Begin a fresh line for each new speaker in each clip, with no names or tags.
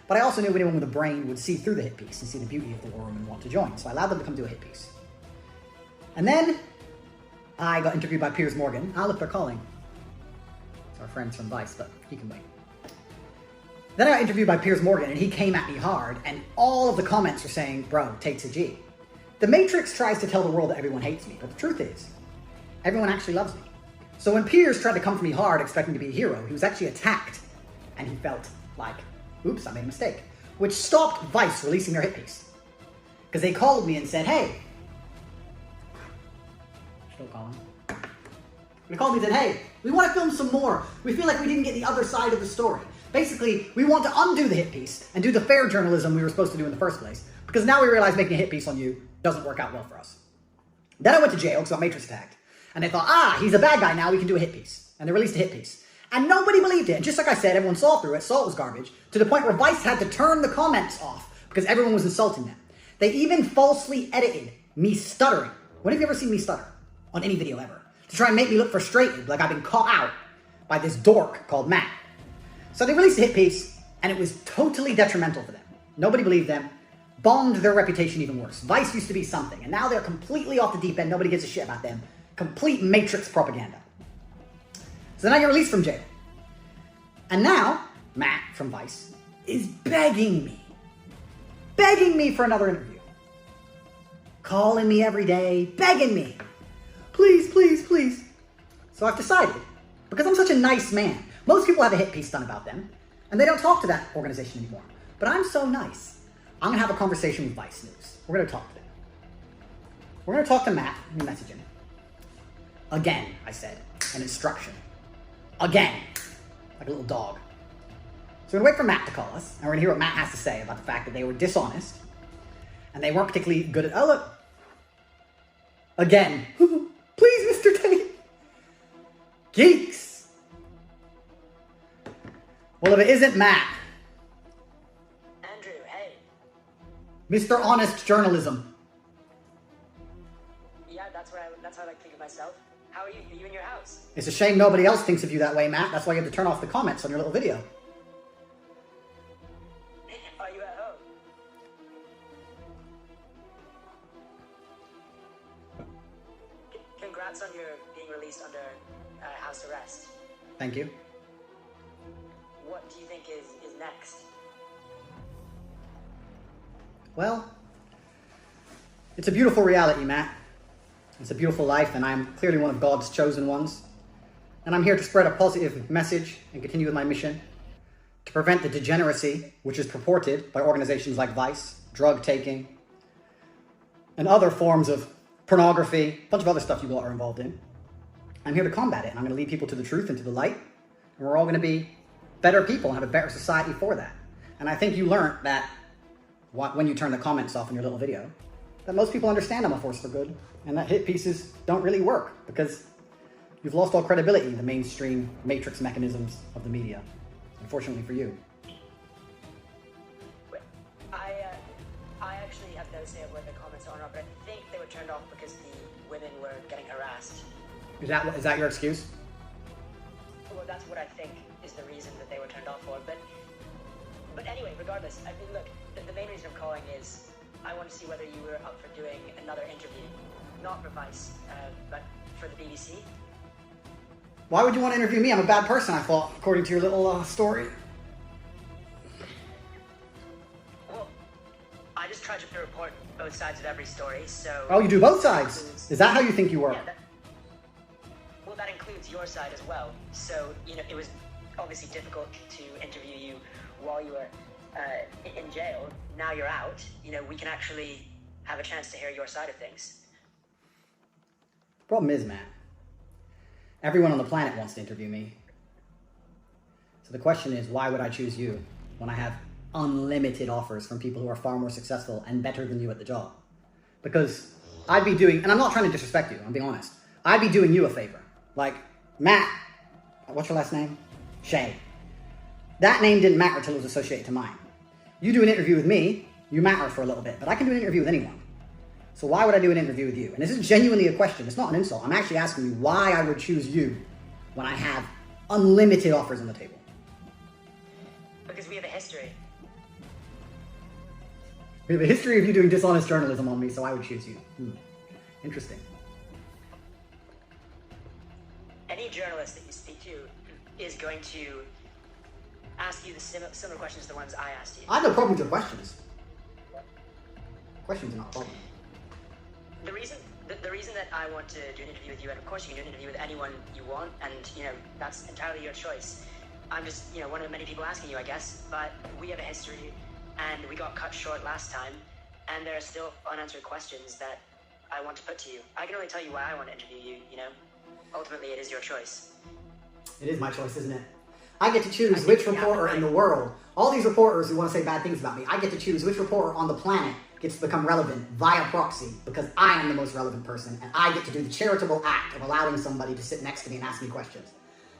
But I also knew anyone with a brain would see through the hit piece and see the beauty of the war room and want to join. So I allowed them to come do a hit piece. And then I got interviewed by Piers Morgan. Ah, look, they're calling. It's our friends from Vice, but he can wait. Then I got interviewed by Piers Morgan, and he came at me hard, and all of the comments were saying, bro, Tate's a G. The Matrix tries to tell the world that everyone hates me, but the truth is, everyone actually loves me. So when Piers tried to come for me hard, expecting to be a hero, he was actually attacked, and he felt like, oops, I made a mistake, which stopped Vice releasing their hit piece. Because they called me and said, hey, still calling. They called me and said, hey, we want to film some more. We feel like we didn't get the other side of the story. Basically, we want to undo the hit piece and do the fair journalism we were supposed to do in the first place, because now we realize making a hit piece on you doesn't work out well for us. Then I went to jail because I got Matrix attacked. And they thought, he's a bad guy now, we can do a hit piece. And they released a hit piece. And nobody believed it. And just like I said, everyone saw through it, saw it was garbage, to the point where Vice had to turn the comments off because everyone was insulting them. They even falsely edited me stuttering. When have you ever seen me stutter? On any video ever. To try and make me look frustrated, like I've been caught out by this dork called Matt. So they released a hit piece, and it was totally detrimental for them. Nobody believed them. Bombed their reputation even worse. Vice used to be something, and now they're completely off the deep end. Nobody gives a shit about them. Complete Matrix propaganda. So then I get released from jail. And now, Matt from Vice is begging me for another interview. Calling me every day, begging me. Please, please, please. So I've decided, because I'm such a nice man, most people have a hit piece done about them, and they don't talk to that organization anymore. But I'm so nice. I'm going to have a conversation with Vice News. We're going to talk to them. We're going to talk to Matt. Let me message him. Again, I said, an instruction. Again. Like a little dog. So we're going to wait for Matt to call us, and we're going to hear what Matt has to say about the fact that they were dishonest, and they weren't particularly good at... Oh, look. Again. Please, Mr. Tate. Geeks. Well, if it isn't Matt.
Andrew, hey.
Mr. Honest Journalism.
Yeah, that's how I like to think of myself. How are you? Are you in your house?
It's a shame nobody else thinks of you that way, Matt. That's why you have to turn off the comments on your little video.
Are you at home? Congrats on your being released under house arrest.
Thank you.
What do you think is next?
Well, it's a beautiful reality, Matt. It's a beautiful life, and I'm clearly one of God's chosen ones. And I'm here to spread a positive message and continue with my mission to prevent the degeneracy, which is purported by organizations like Vice, drug taking, and other forms of pornography, a bunch of other stuff you lot are involved in. I'm here to combat it, and I'm going to lead people to the truth and to the light, and we're all going to be better people and have a better society for that. And I think you learned that when you turn the comments off in your little video, that most people understand I'm a force for good, and that hit pieces don't really work because you've lost all credibility in the mainstream matrix mechanisms of the media, unfortunately for you.
I actually have no say of whether the comments are or not, but I think they were turned off because the women were getting harassed.
Is that your excuse?
Well, that's what I think is the reason that they were turned off for. But anyway, regardless, I mean, look, the main reason I'm calling is I want to see whether you were up for doing another interview, not for Vice, but for the BBC.
Why would you want to interview me? I'm a bad person, I thought, according to your little story.
Well, I just try to report both sides of every story, so...
Oh, you do both sides? Is that how you think you work?
Yeah, well, that includes your side as well. So, you know, it was obviously difficult to interview you while you were in jail. Now you're out. You know, we can actually have a chance to hear your side of things.
The problem is, Matt, everyone on the planet wants to interview me. So the question is, why would I choose you when I have unlimited offers from people who are far more successful and better than you at the job? Because I'd be doing, and I'm not trying to disrespect you, I'm being honest, I'd be doing you a favor. Like, Matt, what's your last name? Shay. That name didn't matter until it was associated to mine. You do an interview with me, you matter for a little bit, but I can do an interview with anyone. So why would I do an interview with you? And this is genuinely a question. It's not an insult. I'm actually asking you why I would choose you when I have unlimited offers on the table.
Because we have a history.
We have a history of you doing dishonest journalism on me, so I would choose you. Interesting.
Any journalist that you speak to is going to ask you the similar questions to the ones I asked you.
I have no problem with your questions. Questions are not a problem.
The reason that I want to do an interview with you, and of course you can do an interview with anyone you want, and that's entirely your choice. I'm just one of many people asking you, I guess. But we have a history, and we got cut short last time, and there are still unanswered questions that I want to put to you. I can only tell you why I want to interview you. Ultimately it is your choice.
It is my choice, isn't it? I get to choose which reporter in the world. All these reporters who want to say bad things about me, I get to choose which reporter on the planet gets to become relevant via proxy, because I am the most relevant person, and I get to do the charitable act of allowing somebody to sit next to me and ask me questions.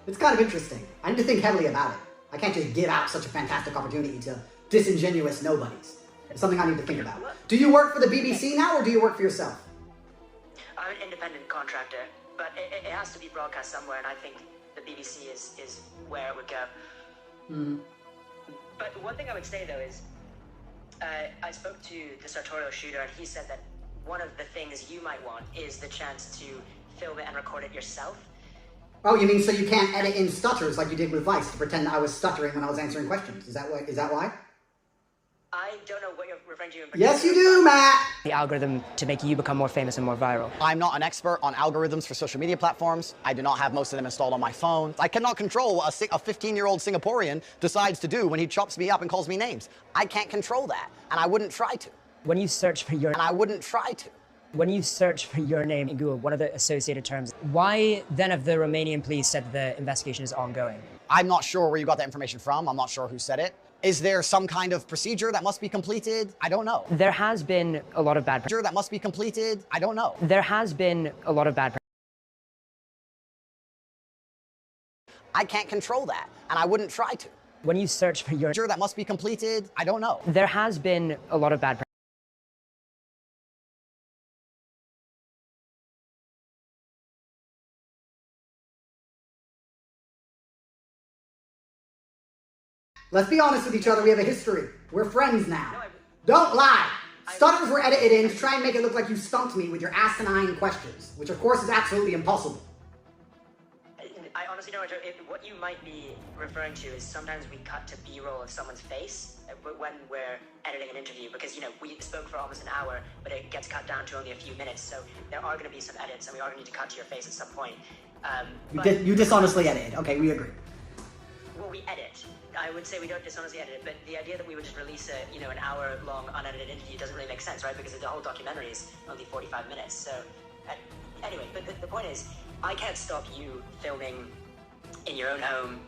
It's kind of interesting. I need to think heavily about it. I can't just give out such a fantastic opportunity to disingenuous nobodies. It's something I need to think about. Do you work for the BBC now, or do you work for yourself?
I'm an independent contractor, but it has to be broadcast somewhere, and I think the BBC is where it would go.
Mm-hmm.
But one thing I would say, though, is I spoke to the sartorial shooter, and he said that one of the things you might want is the chance to film it and record it yourself.
Oh, you mean so you can't edit in stutters like you did with Vice to pretend that I was stuttering when I was answering questions? Is that why?
I don't know what you're referring to.
Yes, you do, Matt!
The algorithm to make you become more famous and more viral.
I'm not an expert on algorithms for social media platforms. I do not have most of them installed on my phone. I cannot control what a 15-year-old Singaporean decides to do when he chops me up and calls me names. I can't control that, and I wouldn't try to.
When you search for your...
And I wouldn't try to.
When you search for your name in Google, what are the associated terms? Why then have the Romanian police said the investigation is ongoing?
I'm not sure where you got that information from. I'm not sure who said it. Is there some kind of procedure that must be completed? I don't know.
There has been a lot of bad...
Procedure that must be completed? I don't know.
There has been a lot of bad...
I can't control that, and I wouldn't try to.
When you search for your...
Procedure that must be completed? I don't know.
There has been a lot of bad...
Let's be honest with each other, we have a history. We're friends now. Don't lie! Stutters were edited in to try and make it look like you stumped me with your asinine questions, which of course is absolutely impossible.
I honestly don't know what you might be referring to is sometimes we cut to B-roll of someone's face when we're editing an interview, because we spoke for almost an hour, but it gets cut down to only a few minutes, so there are going to be some edits, and we are going to need to cut to your face at some point.
You dishonestly edited. Okay, we agree.
Well, we edit. I would say we don't dishonestly edit it, but the idea that we would just release an hour-long unedited interview doesn't really make sense, right? Because the whole documentary is only 45 minutes. So, anyway, but the point is, I can't stop you filming in your own home,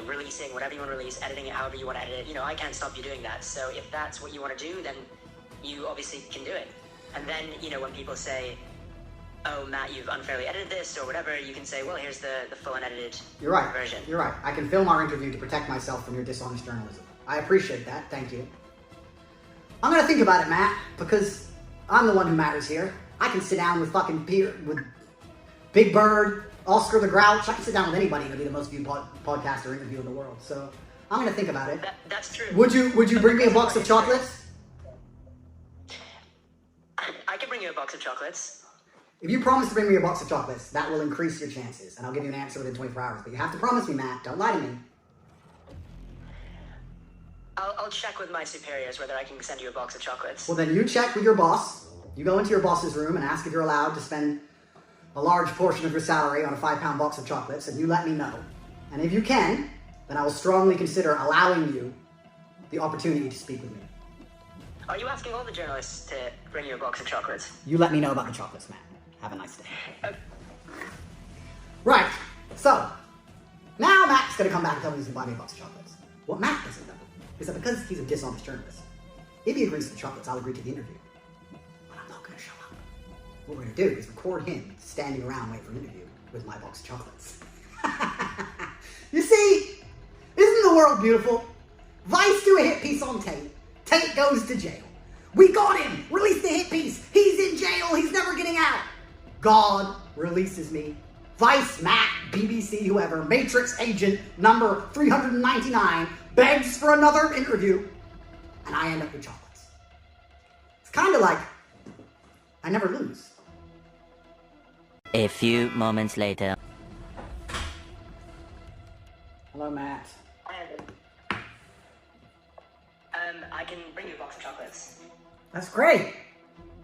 releasing whatever you want to release, editing it however you want to edit it. I can't stop you doing that. So if that's what you want to do, then you obviously can do it. And then, when people say, oh, Matt, you've unfairly edited this, or whatever, you can say, well, here's the full unedited version.
You're right. I can film our interview to protect myself from your dishonest journalism. I appreciate that. Thank you. I'm going to think about it, Matt, because I'm the one who matters here. I can sit down with fucking with Big Bird, Oscar the Grouch. I can sit down with anybody and it'll be the most viewed podcast or interview in the world. So I'm going to think about it.
That's true.
Would you bring me a box of chocolates?
I can bring you a box of chocolates.
If you promise to bring me a box of chocolates, that will increase your chances, and I'll give you an answer within 24 hours. But you have to promise me, Matt. Don't lie to me.
I'll check with my superiors whether I can send you a box of chocolates.
Well, then you check with your boss. You go into your boss's room and ask if you're allowed to spend a large portion of your salary on a 5-pound box of chocolates, and you let me know. And if you can, then I will strongly consider allowing you the opportunity to speak with me.
Are you asking all the journalists to bring you a box of chocolates?
You let me know about the chocolates, Matt. Have a nice day. Right, so, now Matt's going to come back and tell me he's going to buy me a box of chocolates. What Matt doesn't know is that because he's a dishonest journalist, if he agrees to the chocolates, I'll agree to the interview. But I'm not going to show up. What we're going to do is record him standing around waiting for an interview with my box of chocolates. You see, isn't the world beautiful? Vice do a hit piece on Tate. Tate goes to jail. We got him! Release the hit piece! He's in jail! He's never getting out! God releases me. Vice, Matt, BBC, whoever, Matrix agent number 399 begs for another interview, and I end up with chocolates. It's kind of like I never lose.
A few moments later.
Hello, Matt.
I can bring you a box of chocolates.
That's great.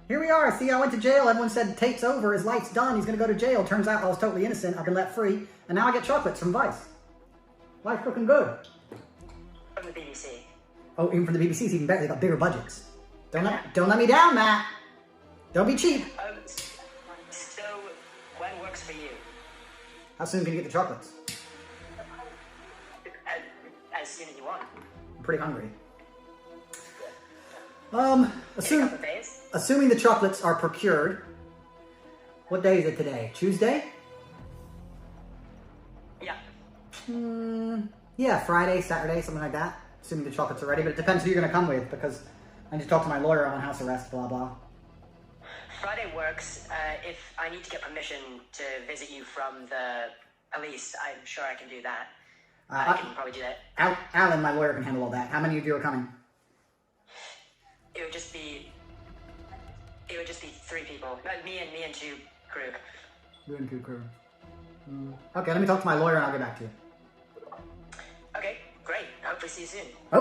Here we are. See, I went to jail. Everyone said Tate's over. His life's done. He's going to go to jail. Turns out I was totally innocent. I've been let free. And now I get chocolates from Vice. Life's looking good.
From the BBC.
Oh, even from the BBC's even better. They got bigger budgets. Don't let me down, Matt. Don't be cheap.
So, when works for you?
How soon can you get the chocolates?
As soon as you want.
I'm pretty hungry.
In a couple of days?
Assuming the chocolates are procured. What day is it today? Tuesday?
Yeah.
Yeah, Friday, Saturday, something like that. Assuming the chocolates are ready, but it depends who you're going to come with because I need to talk to my lawyer on house arrest, blah, blah.
Friday works. If I need to get permission to visit you from the police, I'm sure I can do that. I can probably do that.
Alan, my lawyer, can handle all that. How many of you are coming?
It would just be 3 people. Me and 2 crew.
You and two crew. Okay, let me talk to my lawyer and I'll get back to you.
Okay, great. Hopefully see you soon.
Oh.